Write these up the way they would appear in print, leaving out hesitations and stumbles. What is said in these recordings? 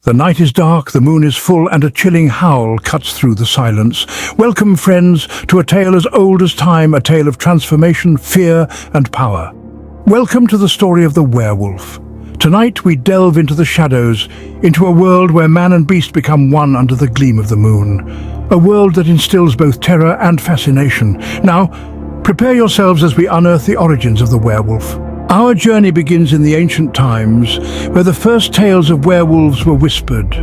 The night is dark, the moon is full, and a chilling howl cuts through the silence. Welcome, friends, to a tale as old as time, a tale of transformation, fear, and power. Welcome to the story of the werewolf. Tonight we delve into the shadows, into a world where man and beast become one under the gleam of the moon. A world that instills both terror and fascination. Now, prepare yourselves as we unearth the origins of the werewolf. Our journey begins in the ancient times, where the first tales of werewolves were whispered.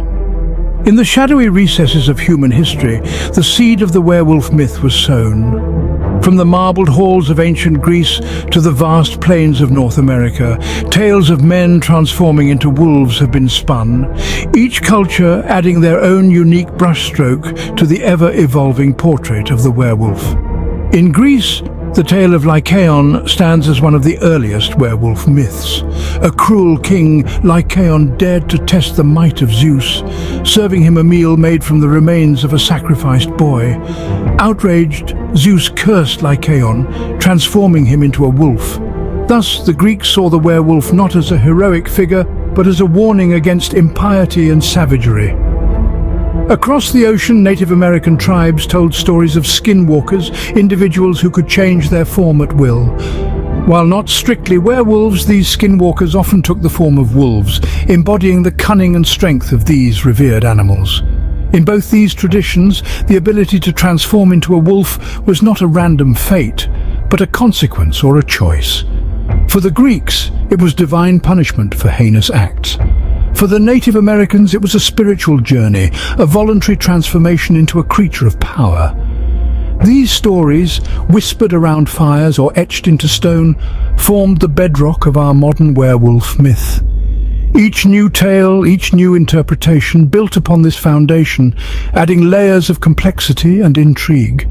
In the shadowy recesses of human history, the seed of the werewolf myth was sown. From the marbled halls of ancient Greece to the vast plains of North America, tales of men transforming into wolves have been spun, each culture adding their own unique brushstroke to the ever-evolving portrait of the werewolf. In Greece, the tale of Lycaon stands as one of the earliest werewolf myths. A cruel king, Lycaon, dared to test the might of Zeus, serving him a meal made from the remains of a sacrificed boy. Outraged, Zeus cursed Lycaon, transforming him into a wolf. Thus, the Greeks saw the werewolf not as a heroic figure, but as a warning against impiety and savagery. Across the ocean, Native American tribes told stories of skinwalkers, individuals who could change their form at will. While not strictly werewolves, these skinwalkers often took the form of wolves, embodying the cunning and strength of these revered animals. In both these traditions, the ability to transform into a wolf was not a random fate, but a consequence or a choice. For the Greeks, it was divine punishment for heinous acts. For the Native Americans, it was a spiritual journey, a voluntary transformation into a creature of power. These stories, whispered around fires or etched into stone, formed the bedrock of our modern werewolf myth. Each new tale, each new interpretation built upon this foundation, adding layers of complexity and intrigue.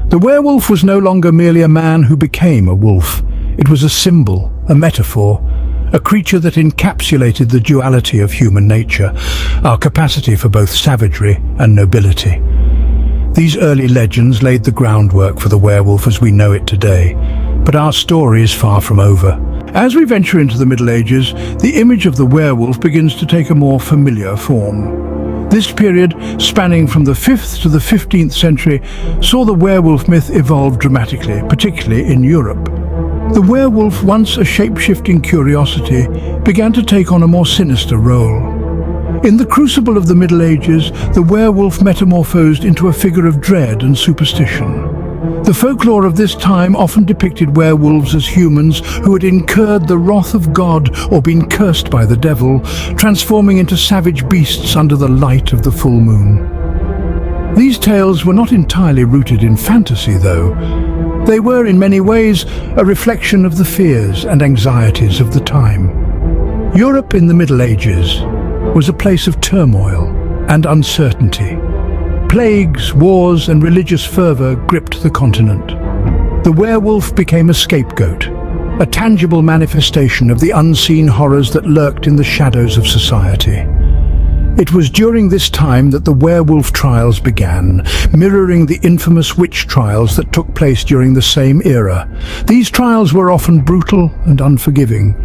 The werewolf was no longer merely a man who became a wolf. It was a symbol, a metaphor, a creature that encapsulated the duality of human nature, our capacity for both savagery and nobility. These early legends laid the groundwork for the werewolf as we know it today, but our story is far from over. As we venture into the Middle Ages, the image of the werewolf begins to take a more familiar form. This period, spanning from the 5th to the 15th century, saw the werewolf myth evolve dramatically, particularly in Europe. The werewolf, once a shape-shifting curiosity, began to take on a more sinister role. In the crucible of the Middle Ages, the werewolf metamorphosed into a figure of dread and superstition. The folklore of this time often depicted werewolves as humans who had incurred the wrath of God or been cursed by the devil, transforming into savage beasts under the light of the full moon. These tales were not entirely rooted in fantasy, though. They were, in many ways, a reflection of the fears and anxieties of the time. Europe in the Middle Ages was a place of turmoil and uncertainty. Plagues, wars, and religious fervor gripped the continent. The werewolf became a scapegoat, a tangible manifestation of the unseen horrors that lurked in the shadows of society. It was during this time that the werewolf trials began, mirroring the infamous witch trials that took place during the same era. These trials were often brutal and unforgiving.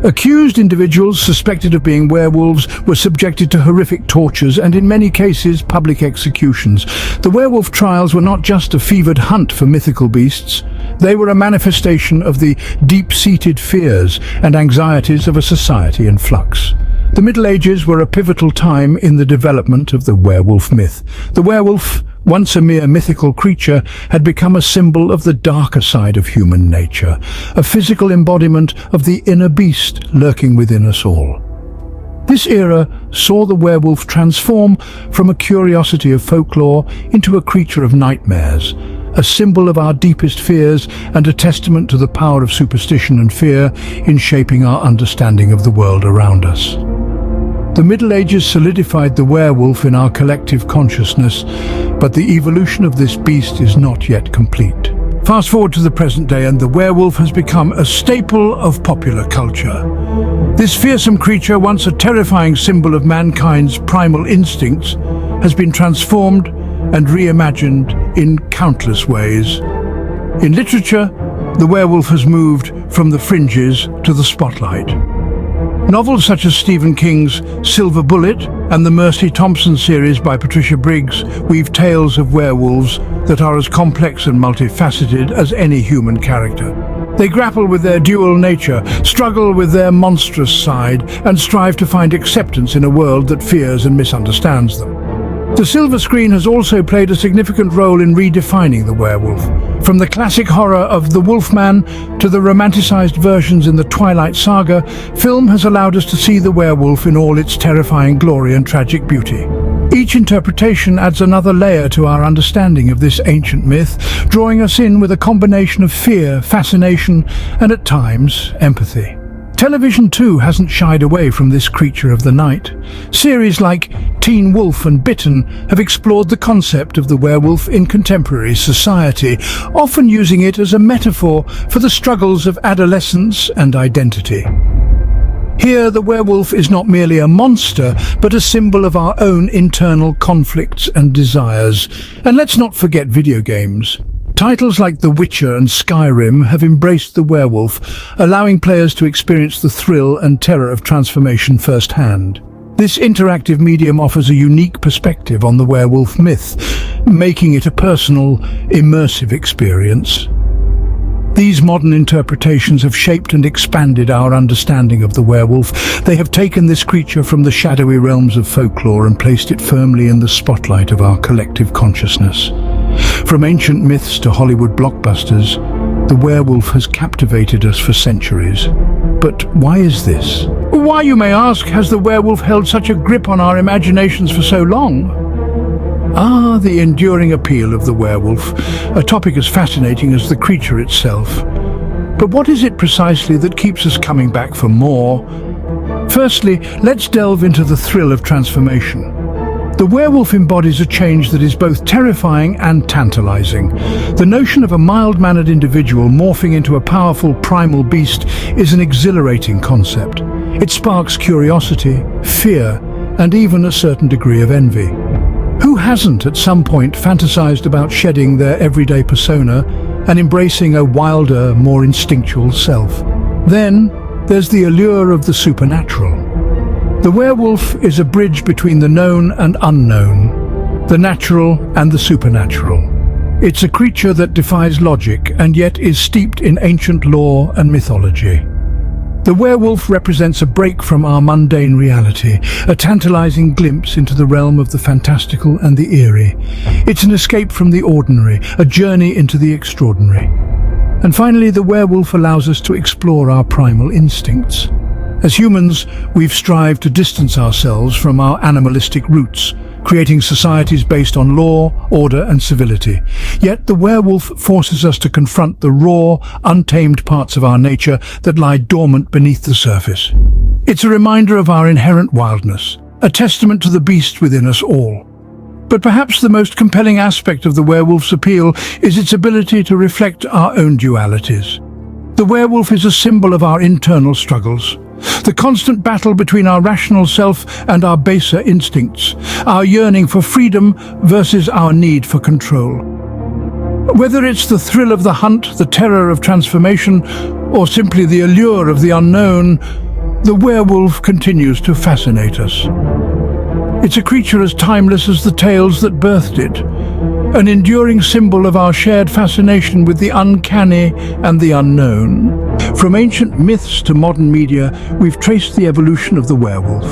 Accused individuals suspected of being werewolves were subjected to horrific tortures and, in many cases, public executions. The werewolf trials were not just a fevered hunt for mythical beasts. They were a manifestation of the deep-seated fears and anxieties of a society in flux. The Middle Ages were a pivotal time in the development of the werewolf myth. The werewolf, once a mere mythical creature, had become a symbol of the darker side of human nature, a physical embodiment of the inner beast lurking within us all. This era saw the werewolf transform from a curiosity of folklore into a creature of nightmares, a symbol of our deepest fears and a testament to the power of superstition and fear in shaping our understanding of the world around us. The Middle Ages solidified the werewolf in our collective consciousness, but the evolution of this beast is not yet complete. Fast forward to the present day, and the werewolf has become a staple of popular culture. This fearsome creature, once a terrifying symbol of mankind's primal instincts, has been transformed and reimagined in countless ways. In literature, the werewolf has moved from the fringes to the spotlight. Novels such as Stephen King's Silver Bullet and the Mercy Thompson series by Patricia Briggs weave tales of werewolves that are as complex and multifaceted as any human character. They grapple with their dual nature, struggle with their monstrous side, and strive to find acceptance in a world that fears and misunderstands them. The silver screen has also played a significant role in redefining the werewolf. From the classic horror of The Wolfman to the romanticized versions in the Twilight Saga, film has allowed us to see the werewolf in all its terrifying glory and tragic beauty. Each interpretation adds another layer to our understanding of this ancient myth, drawing us in with a combination of fear, fascination, and at times, empathy. Television too hasn't shied away from this creature of the night. Series like Teen Wolf and Bitten have explored the concept of the werewolf in contemporary society, often using it as a metaphor for the struggles of adolescence and identity. Here, the werewolf is not merely a monster, but a symbol of our own internal conflicts and desires. And let's not forget video games. Titles like The Witcher and Skyrim have embraced the werewolf, allowing players to experience the thrill and terror of transformation firsthand. This interactive medium offers a unique perspective on the werewolf myth, making it a personal, immersive experience. These modern interpretations have shaped and expanded our understanding of the werewolf. They have taken this creature from the shadowy realms of folklore and placed it firmly in the spotlight of our collective consciousness. From ancient myths to Hollywood blockbusters, the werewolf has captivated us for centuries. But why is this? Why, you may ask, has the werewolf held such a grip on our imaginations for so long? The enduring appeal of the werewolf, a topic as fascinating as the creature itself. But what is it precisely that keeps us coming back for more? Firstly, let's delve into the thrill of transformation. The werewolf embodies a change that is both terrifying and tantalizing. The notion of a mild-mannered individual morphing into a powerful primal beast is an exhilarating concept. It sparks curiosity, fear, and even a certain degree of envy. Who hasn't at some point fantasized about shedding their everyday persona and embracing a wilder, more instinctual self? Then there's the allure of the supernatural. The werewolf is a bridge between the known and unknown, the natural and the supernatural. It's a creature that defies logic and yet is steeped in ancient lore and mythology. The werewolf represents a break from our mundane reality, a tantalizing glimpse into the realm of the fantastical and the eerie. It's an escape from the ordinary, a journey into the extraordinary. And finally, the werewolf allows us to explore our primal instincts. As humans, we've strived to distance ourselves from our animalistic roots, creating societies based on law, order, and civility. Yet the werewolf forces us to confront the raw, untamed parts of our nature that lie dormant beneath the surface. It's a reminder of our inherent wildness, a testament to the beast within us all. But perhaps the most compelling aspect of the werewolf's appeal is its ability to reflect our own dualities. The werewolf is a symbol of our internal struggles, the constant battle between our rational self and our baser instincts, our yearning for freedom versus our need for control. Whether it's the thrill of the hunt, the terror of transformation, or simply the allure of the unknown, the werewolf continues to fascinate us. It's a creature as timeless as the tales that birthed it, an enduring symbol of our shared fascination with the uncanny and the unknown. From ancient myths to modern media, we've traced the evolution of the werewolf.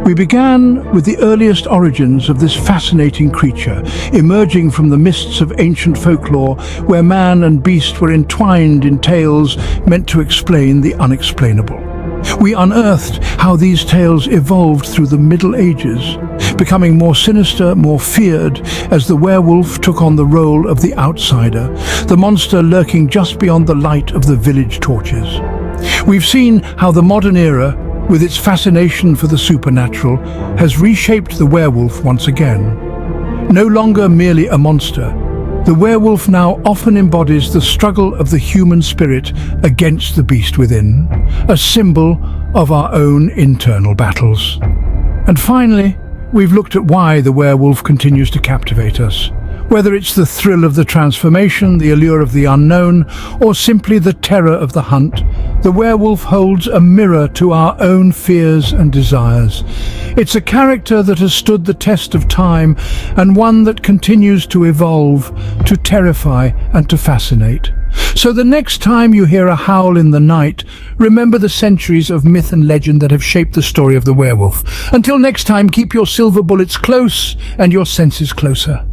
We began with the earliest origins of this fascinating creature, emerging from the mists of ancient folklore, where man and beast were entwined in tales meant to explain the unexplainable. We unearthed how these tales evolved through the Middle Ages, becoming more sinister, more feared, as the werewolf took on the role of the outsider, the monster lurking just beyond the light of the village torches. We've seen how the modern era, with its fascination for the supernatural, has reshaped the werewolf once again. No longer merely a monster, the werewolf now often embodies the struggle of the human spirit against the beast within, a symbol of our own internal battles. And finally, we've looked at why the werewolf continues to captivate us. Whether it's the thrill of the transformation, the allure of the unknown, or simply the terror of the hunt, the werewolf holds a mirror to our own fears and desires. It's a character that has stood the test of time and one that continues to evolve, to terrify and to fascinate. So the next time you hear a howl in the night, remember the centuries of myth and legend that have shaped the story of the werewolf. Until next time, keep your silver bullets close and your senses closer.